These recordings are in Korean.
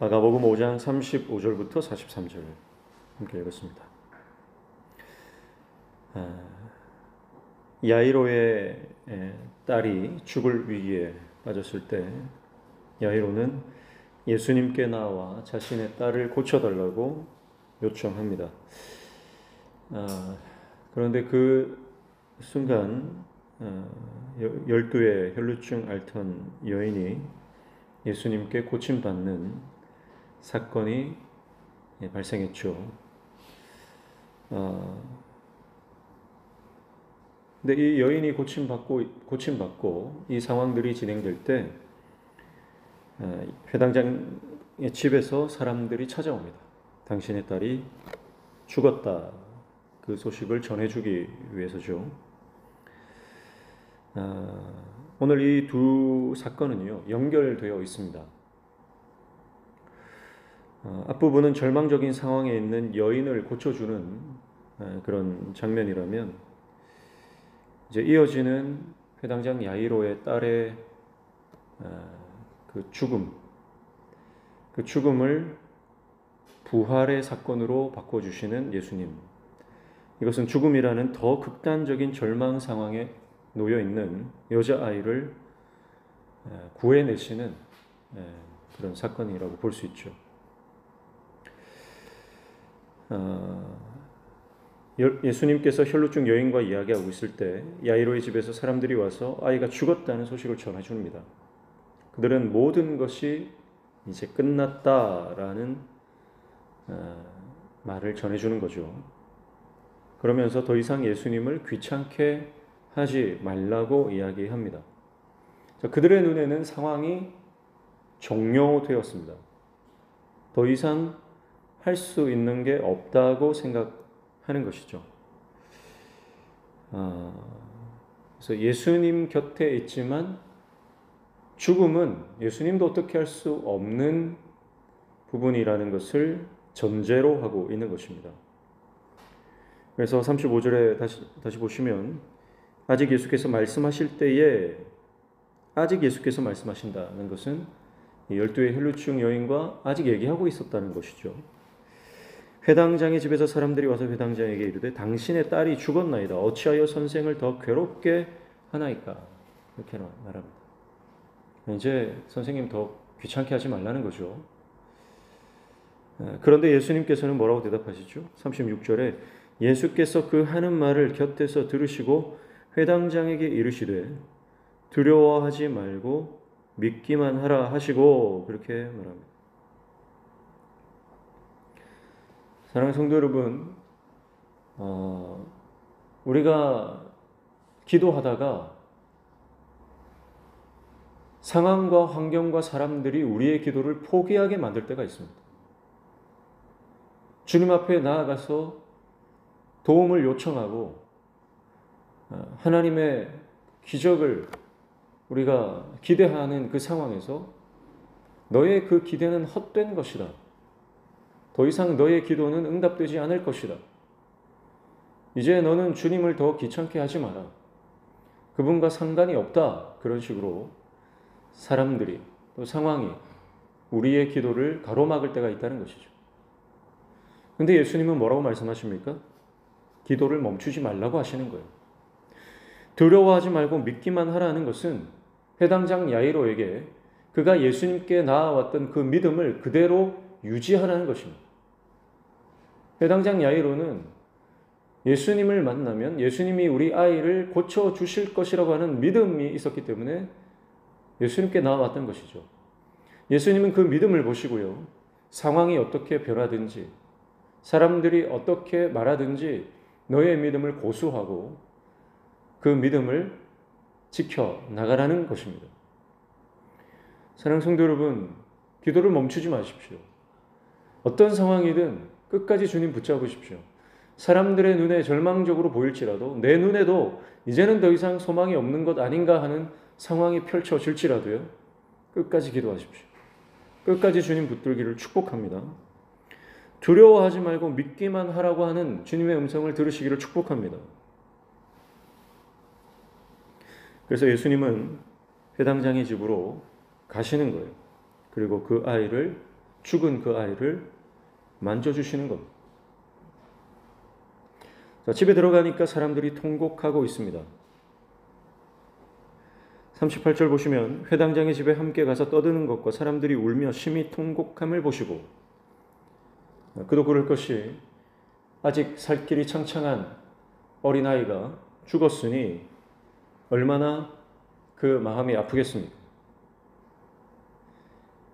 마가복음 5장 35절부터 43절 함께 읽었습니다. 야이로의 딸이 죽을 위기에 빠졌을 때 야이로는 예수님께 나와 자신의 딸을 고쳐달라고 요청합니다. 그런데 그 순간 12의 혈루증 앓던 여인이 예수님께 고침받는 사건이 발생했죠. 근데 이 여인이 고침받고 이 상황들이 진행될 때 회당장의 집에서 사람들이 찾아옵니다. 당신의 딸이 죽었다. 그 소식을 전해주기 위해서죠. 오늘 이 두 사건은요, 연결되어 있습니다. 앞부분은 절망적인 상황에 있는 여인을 고쳐주는 그런 장면이라면, 이제 이어지는 회당장 야이로의 딸의 그 죽음을 부활의 사건으로 바꿔주시는 예수님. 이것은 죽음이라는 더 극단적인 절망 상황에 놓여 있는 여자아이를 구해내시는 그런 사건이라고 볼 수 있죠. 예수님께서 혈루증 여인과 이야기하고 있을 때 야이로의 집에서 사람들이 와서 아이가 죽었다는 소식을 전해줍니다. 그들은 모든 것이 이제 끝났다라는 말을 전해주는 거죠. 그러면서 더 이상 예수님을 귀찮게 하지 말라고 이야기합니다. 그들의 눈에는 상황이 종료되었습니다. 더 이상 할 수 있는 게 없다고 생각하는 것이죠. 그래서 예수님 곁에 있지만 죽음은 예수님도 어떻게 할 수 없는 부분이라는 것을 전제로 하고 있는 것입니다. 그래서 35절에 다시 보시면 아직 예수께서 말씀하신다는 것은 12의 혈루증 여인과 아직 얘기하고 있었다는 것이죠. 회당장의 집에서 사람들이 와서 회당장에게 이르되 당신의 딸이 죽었나이다. 어찌하여 선생을 더 괴롭게 하나이까? 이렇게 말합니다. 이제 선생님 더 귀찮게 하지 말라는 거죠. 그런데 예수님께서는 뭐라고 대답하시죠? 36절에 예수께서 그 하는 말을 곁에서 들으시고 회당장에게 이르시되 두려워하지 말고 믿기만 하라 하시고 그렇게 말합니다. 사랑하는 성도 여러분, 우리가 기도하다가 상황과 환경과 사람들이 우리의 기도를 포기하게 만들 때가 있습니다. 주님 앞에 나아가서 도움을 요청하고 하나님의 기적을 우리가 기대하는 그 상황에서 너의 그 기대는 헛된 것이다. 더 이상 너의 기도는 응답되지 않을 것이다. 이제 너는 주님을 더 귀찮게 하지 마라. 그분과 상관이 없다. 그런 식으로 사람들이 또 상황이 우리의 기도를 가로막을 때가 있다는 것이죠. 그런데 예수님은 뭐라고 말씀하십니까? 기도를 멈추지 말라고 하시는 거예요. 두려워하지 말고 믿기만 하라는 것은 회당장 야이로에게 그가 예수님께 나아왔던 그 믿음을 그대로 유지하라는 것입니다. 회당장 야이로는 예수님을 만나면 예수님이 우리 아이를 고쳐주실 것이라고 하는 믿음이 있었기 때문에 예수님께 나아왔던 것이죠. 예수님은 그 믿음을 보시고요. 상황이 어떻게 변하든지 사람들이 어떻게 말하든지 너의 믿음을 고수하고 그 믿음을 지켜나가라는 것입니다. 사랑하는 성도 여러분, 기도를 멈추지 마십시오. 어떤 상황이든 끝까지 주님 붙잡으십시오. 사람들의 눈에 절망적으로 보일지라도 내 눈에도 이제는 더 이상 소망이 없는 것 아닌가 하는 상황이 펼쳐질지라도요. 끝까지 기도하십시오. 끝까지 주님 붙들기를 축복합니다. 두려워하지 말고 믿기만 하라고 하는 주님의 음성을 들으시기를 축복합니다. 그래서 예수님은 회당장의 집으로 가시는 거예요. 그리고 그 아이를 죽은 그 아이를 만져주시는 겁니다. 자, 집에 들어가니까 사람들이 통곡하고 있습니다. 38절 보시면 회당장의 집에 함께 가서 떠드는 것과 사람들이 울며 심히 통곡함을 보시고, 그도 그럴 것이 아직 살 길이 창창한 어린아이가 죽었으니 얼마나 그 마음이 아프겠습니까?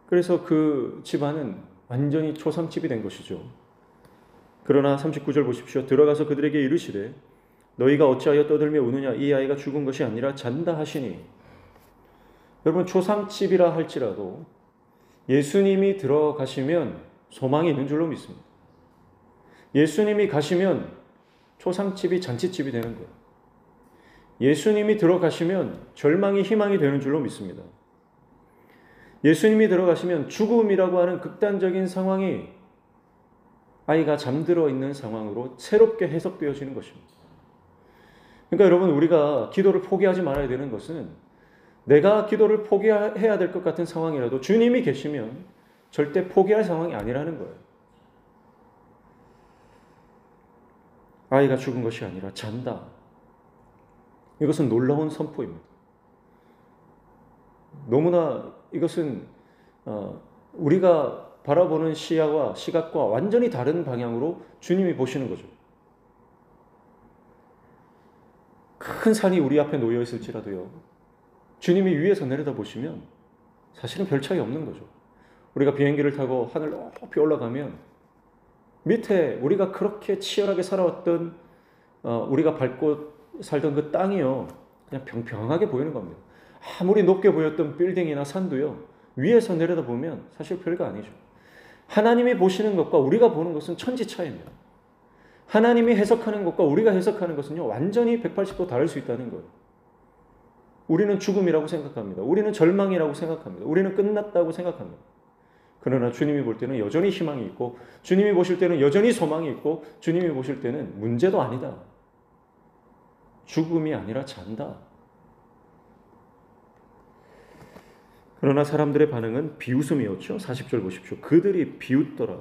그래서 그 집안은 완전히 초상집이 된 것이죠. 그러나 39절 보십시오. 들어가서 그들에게 이르시되 너희가 어찌하여 떠들며 우느냐? 이 아이가 죽은 것이 아니라 잔다 하시니. 여러분, 초상집이라 할지라도 예수님이 들어가시면 소망이 있는 줄로 믿습니다. 예수님이 가시면 초상집이 잔치집이 되는 거예요. 예수님이 들어가시면 절망이 희망이 되는 줄로 믿습니다. 예수님이 들어가시면 죽음이라고 하는 극단적인 상황이 아이가 잠들어 있는 상황으로 새롭게 해석되어지는 것입니다. 그러니까 여러분, 우리가 기도를 포기하지 말아야 되는 것은 내가 기도를 포기해야 될 것 같은 상황이라도 주님이 계시면 절대 포기할 상황이 아니라는 거예요. 아이가 죽은 것이 아니라 잔다. 이것은 놀라운 선포입니다. 너무나 이것은 우리가 바라보는 시야와 시각과 완전히 다른 방향으로 주님이 보시는 거죠. 큰 산이 우리 앞에 놓여 있을지라도요, 주님이 위에서 내려다 보시면 사실은 별 차이 없는 거죠. 우리가 비행기를 타고 하늘 높이 올라가면 밑에 우리가 그렇게 치열하게 살아왔던 우리가 밟고 살던 그 땅이요, 그냥 평평하게 보이는 겁니다. 아무리 높게 보였던 빌딩이나 산도요, 위에서 내려다 보면 사실 별거 아니죠. 하나님이 보시는 것과 우리가 보는 것은 천지 차이입니다. 하나님이 해석하는 것과 우리가 해석하는 것은요, 완전히 180도 다를 수 있다는 거예요. 우리는 죽음이라고 생각합니다. 우리는 절망이라고 생각합니다. 우리는 끝났다고 생각합니다. 그러나 주님이 볼 때는 여전히 희망이 있고, 주님이 보실 때는 여전히 소망이 있고, 주님이 보실 때는 문제도 아니다. 죽음이 아니라 잔다. 그러나 사람들의 반응은 비웃음이었죠. 40절 보십시오. 그들이 비웃더라.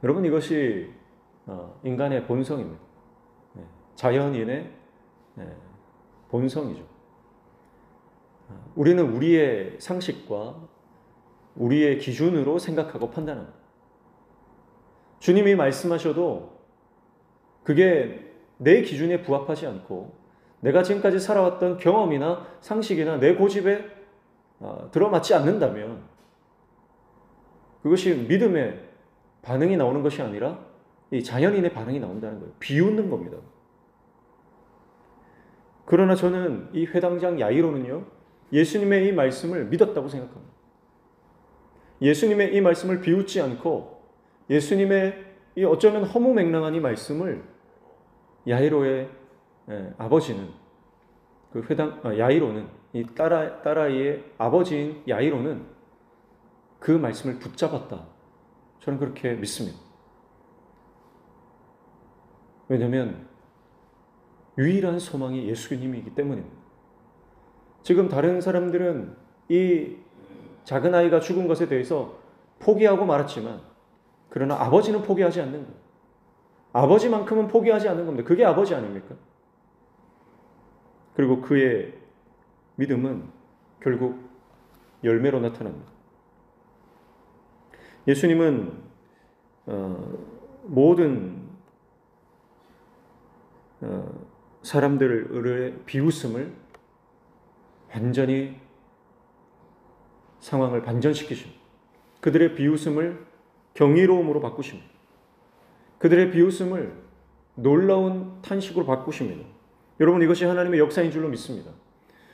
여러분, 이것이 인간의 본성입니다. 자연인의 본성이죠. 우리는 우리의 상식과 우리의 기준으로 생각하고 판단합니다. 주님이 말씀하셔도 그게 내 기준에 부합하지 않고 내가 지금까지 살아왔던 경험이나 상식이나 내 고집에 들어맞지 않는다면 그것이 믿음의 반응이 나오는 것이 아니라 이 자연인의 반응이 나온다는 거예요. 비웃는 겁니다. 그러나 저는 이 회당장 야이로는요, 예수님의 이 말씀을 믿었다고 생각합니다. 예수님의 이 말씀을 비웃지 않고 예수님의 이 어쩌면 허무맹랑한 이 말씀을 야이로의 아버지는, 그 야이로는, 이 딸아이의 아버지인 야이로는 그 말씀을 붙잡았다. 저는 그렇게 믿습니다. 왜냐하면 유일한 소망이 예수님이기 때문입니다. 지금 다른 사람들은 이 작은 아이가 죽은 것에 대해서 포기하고 말았지만, 그러나 아버지는 포기하지 않는 거예요. 아버지만큼은 포기하지 않는 겁니다. 그게 아버지 아닙니까? 그리고 그의 믿음은 결국 열매로 나타납니다. 예수님은 모든 사람들의 비웃음을 완전히 상황을 반전시키십니다. 그들의 비웃음을 경이로움으로 바꾸십니다. 그들의 비웃음을 놀라운 탄식으로 바꾸십니다. 여러분, 이것이 하나님의 역사인 줄로 믿습니다.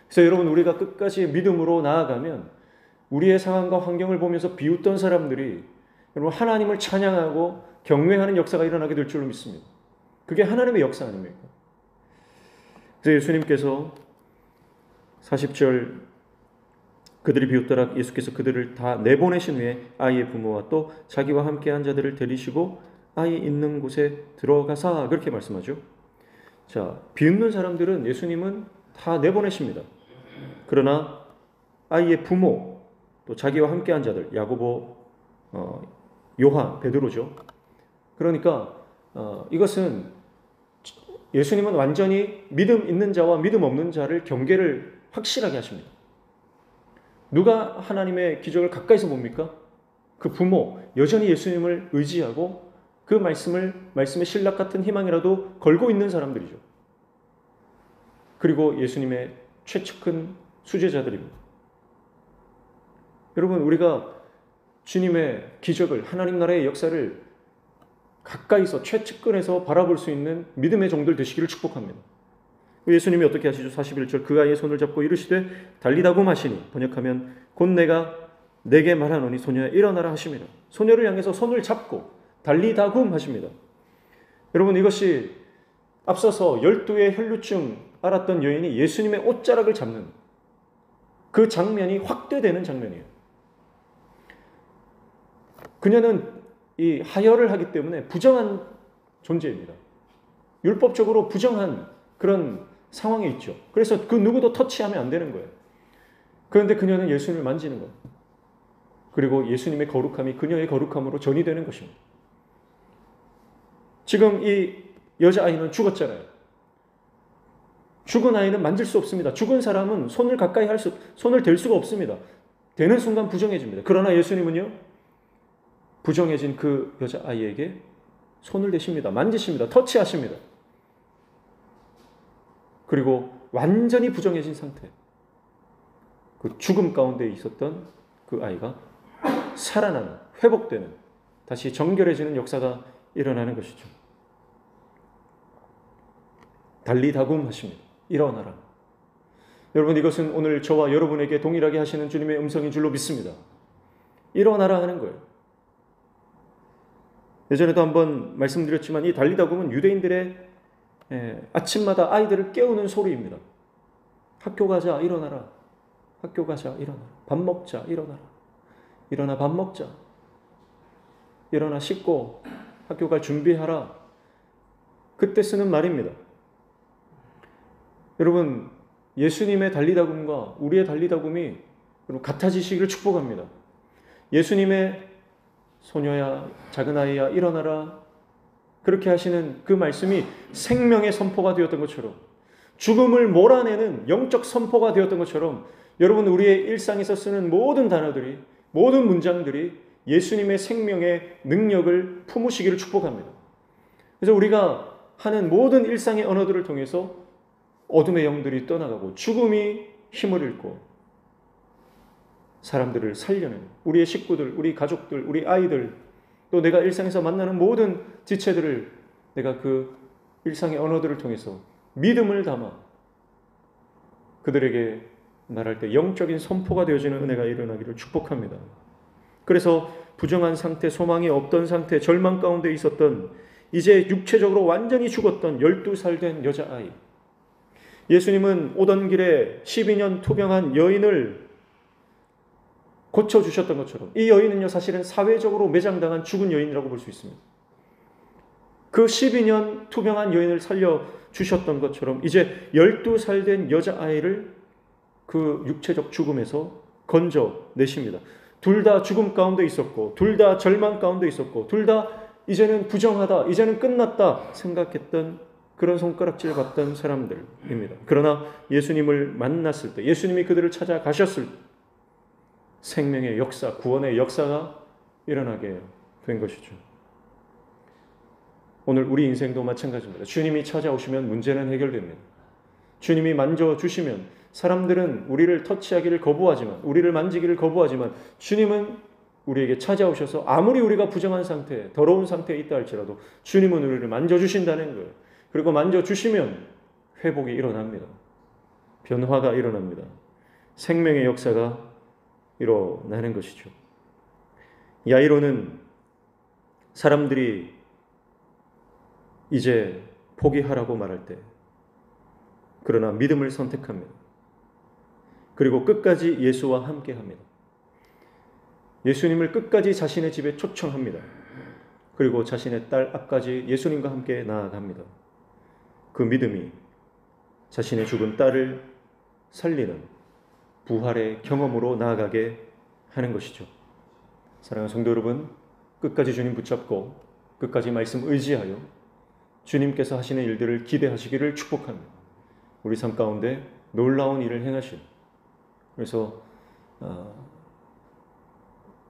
그래서 여러분, 우리가 끝까지 믿음으로 나아가면 우리의 상황과 환경을 보면서 비웃던 사람들이 여러분 하나님을 찬양하고 경외하는 역사가 일어나게 될 줄로 믿습니다. 그게 하나님의 역사 아닙니까? 그래서 예수님께서 40절 그들이 비웃더라. 예수께서 그들을 다 내보내신 후에 아이의 부모와 또 자기와 함께한 자들을 데리시고 아이 있는 곳에 들어가사, 그렇게 말씀하죠. 자, 비웃는 사람들은 예수님은 다 내보내십니다. 그러나 아이의 부모, 또 자기와 함께한 자들, 야고보, 요한, 베드로죠. 그러니까 이것은 예수님은 완전히 믿음 있는 자와 믿음 없는 자를 경계를 확실하게 하십니다. 누가 하나님의 기적을 가까이서 봅니까? 그 부모, 여전히 예수님을 의지하고 그 말씀의 신락 같은 희망이라도 걸고 있는 사람들이죠. 그리고 예수님의 최측근 수제자들입니다. 여러분, 우리가 주님의 기적을, 하나님 나라의 역사를 가까이서 최측근에서 바라볼 수 있는 믿음의 종들 되시기를 축복합니다. 예수님이 어떻게 하시죠? 41절 그 아이의 손을 잡고 이르시되 달리다굼 하시니, 번역하면 곧 내가 내게 말하노니 소녀야 일어나라 하심이라. 소녀를 향해서 손을 잡고 달리다굼 하십니다. 여러분, 이것이 앞서서 12의 혈루증 앓았던 여인이 예수님의 옷자락을 잡는 그 장면이 확대되는 장면이에요. 그녀는 이 하혈을 하기 때문에 부정한 존재입니다. 율법적으로 부정한 그런 상황에 있죠. 그래서 그 누구도 터치하면 안 되는 거예요. 그런데 그녀는 예수님을 만지는 거예요. 그리고 예수님의 거룩함이 그녀의 거룩함으로 전이되는 것입니다. 지금 이 여자아이는 죽었잖아요. 죽은 아이는 만질 수 없습니다. 죽은 사람은 손을 가까이 손을 댈 수가 없습니다. 되는 순간 부정해집니다. 그러나 예수님은요, 부정해진 그 여자아이에게 손을 대십니다. 만지십니다. 터치하십니다. 그리고 완전히 부정해진 상태, 그 죽음 가운데 있었던 그 아이가 살아나는, 회복되는, 다시 정결해지는 역사가 일어나는 것이죠. 달리다굼 하십니다. 일어나라. 여러분, 이것은 오늘 저와 여러분에게 동일하게 하시는 주님의 음성인 줄로 믿습니다. 일어나라 하는 거예요. 예전에도 한번 말씀드렸지만 이 달리다굼은 유대인들의 아침마다 아이들을 깨우는 소리입니다. 학교 가자, 일어나라. 학교 가자, 일어나라. 밥 먹자, 일어나라. 일어나 밥 먹자. 일어나 씻고 학교 갈 준비하라. 그때 쓰는 말입니다. 여러분, 예수님의 달리다굼과 우리의 달리다굼이 같아지시기를 축복합니다. 예수님의 소녀야, 작은 아이야, 일어나라. 그렇게 하시는 그 말씀이 생명의 선포가 되었던 것처럼, 죽음을 몰아내는 영적 선포가 되었던 것처럼, 여러분, 우리의 일상에서 쓰는 모든 단어들이, 모든 문장들이 예수님의 생명의 능력을 품으시기를 축복합니다. 그래서 우리가 하는 모든 일상의 언어들을 통해서 어둠의 영들이 떠나가고 죽음이 힘을 잃고 사람들을 살려내는, 우리의 식구들, 우리 가족들, 우리 아이들, 또 내가 일상에서 만나는 모든 지체들을 내가 그 일상의 언어들을 통해서 믿음을 담아 그들에게 말할 때 영적인 선포가 되어지는 은혜가 일어나기를 축복합니다. 그래서 부정한 상태, 소망이 없던 상태, 절망 가운데 있었던, 이제 육체적으로 완전히 죽었던 12살 된 여자아이, 예수님은 오던 길에 12년 투병한 여인을 고쳐주셨던 것처럼, 이 여인은요, 사실은 사회적으로 매장당한 죽은 여인이라고 볼 수 있습니다. 그 12년 투병한 여인을 살려주셨던 것처럼 이제 12살 된 여자아이를 그 육체적 죽음에서 건져내십니다. 둘 다 죽음 가운데 있었고, 둘 다 절망 가운데 있었고, 둘 다 이제는 부정하다, 이제는 끝났다 생각했던, 그런 손가락질 받던 사람들입니다. 그러나 예수님을 만났을 때, 예수님이 그들을 찾아가셨을 때 생명의 역사, 구원의 역사가 일어나게 된 것이죠. 오늘 우리 인생도 마찬가지입니다. 주님이 찾아오시면 문제는 해결됩니다. 주님이 만져주시면, 사람들은 우리를 터치하기를 거부하지만, 우리를 만지기를 거부하지만, 주님은 우리에게 찾아오셔서 아무리 우리가 부정한 상태, 더러운 상태에 있다 할지라도 주님은 우리를 만져주신다는 거예요. 그리고 만져주시면 회복이 일어납니다. 변화가 일어납니다. 생명의 역사가 일어나는 것이죠. 야이로는 사람들이 이제 포기하라고 말할 때, 그러나 믿음을 선택합니다. 그리고 끝까지 예수와 함께합니다. 예수님을 끝까지 자신의 집에 초청합니다. 그리고 자신의 딸 앞까지 예수님과 함께 나아갑니다. 그 믿음이 자신의 죽은 딸을 살리는 부활의 경험으로 나아가게 하는 것이죠. 사랑하는 성도 여러분, 끝까지 주님 붙잡고 끝까지 말씀 의지하여 주님께서 하시는 일들을 기대하시기를 축복합니다. 우리 삶 가운데 놀라운 일을 행하시오. 그래서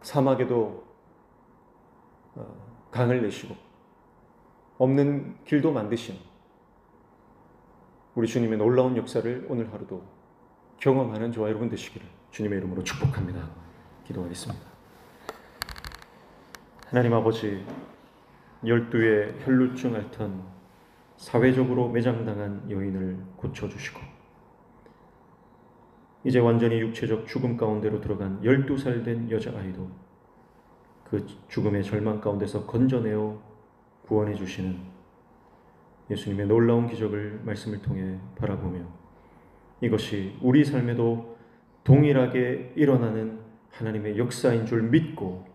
사막에도 강을 내시고 없는 길도 만드시는 우리 주님의 놀라운 역사를 오늘 하루도 경험하는 저와 여러분 되시기를 주님의 이름으로 축복합니다. 기도하겠습니다. 하나님 아버지, 12의 혈루증 앓던 사회적으로 매장당한 여인을 고쳐주시고 이제 완전히 육체적 죽음 가운데로 들어간 12살 된 여자아이도 그 죽음의 절망 가운데서 건져내어 구원해 주시는 예수님의 놀라운 기적을 말씀을 통해 바라보며 이것이 우리 삶에도 동일하게 일어나는 하나님의 역사인 줄 믿고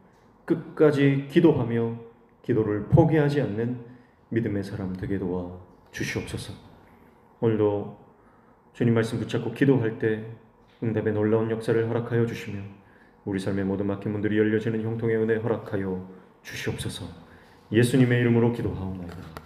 끝까지 기도하며 기도를 포기하지 않는 믿음의 사람 되게 도와 주시옵소서. 오늘도 주님 말씀 붙잡고 기도할 때 응답의 놀라운 역사를 허락하여 주시며 우리 삶의 모든 막힌 문들이 열려지는 형통의 은혜 허락하여 주시옵소서. 예수님의 이름으로 기도하옵나이다.